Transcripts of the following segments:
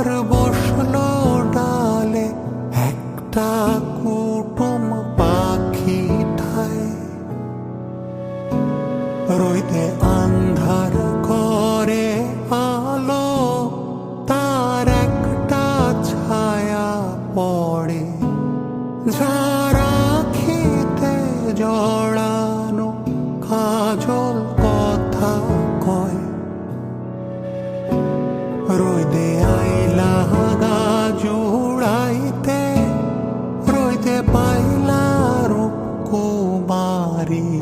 আর বসলো ডালে একটা কুটুম পাখি ঠায়। রইতে আন্ধার করে আলো, তার একটা ছায়া পড়ে। যারা খেতে জড়ানো কাজল কথা কয়। রইদে আইলা গা জুড়াইতে, রইতে পাইলা রূপকুমারী।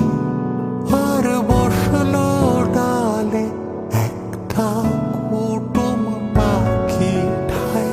আর বসলো ডালে একটা কুটুম পাখি ঠায়।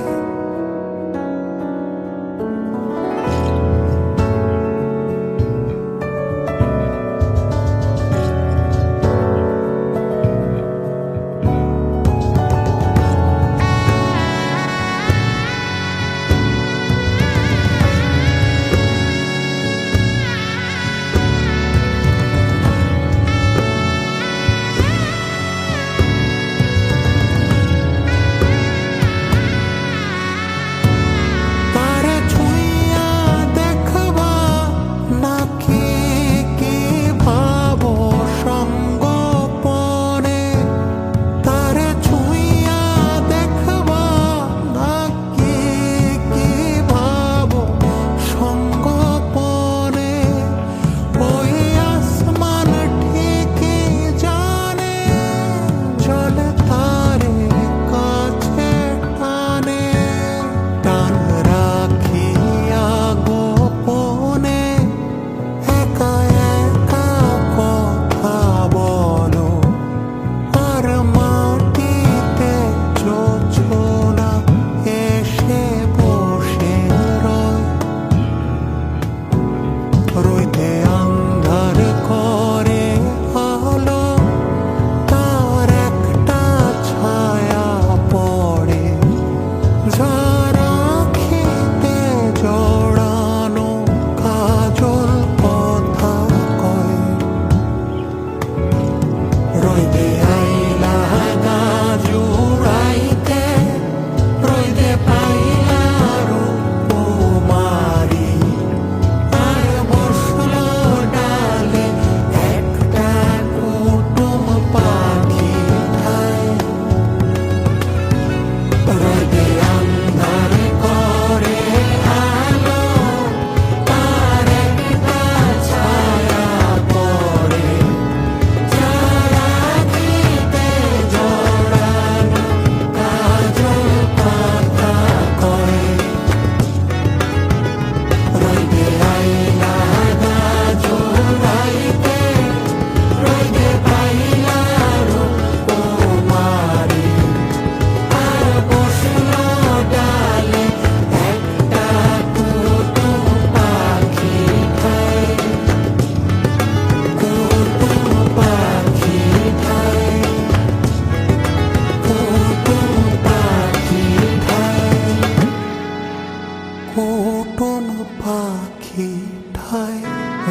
কুটুম পাখি ঠায়।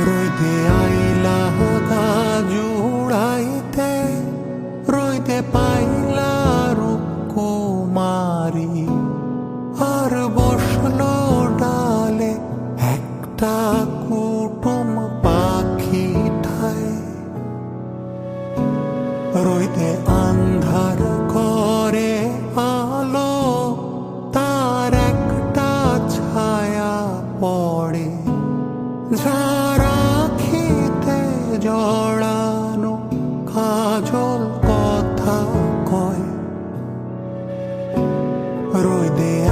রইতে আইলা গা জুড়াইতে, রইতে পাইলা রূপকুমারী। আর বসলো ডালে একটা কুটুম পাখি ঠায়। রইতে আন্ধার করে আলো, তার একটা ছায়া পড়ে। যারা খেতে জড়ানো কাজল কথা কয়। রইদে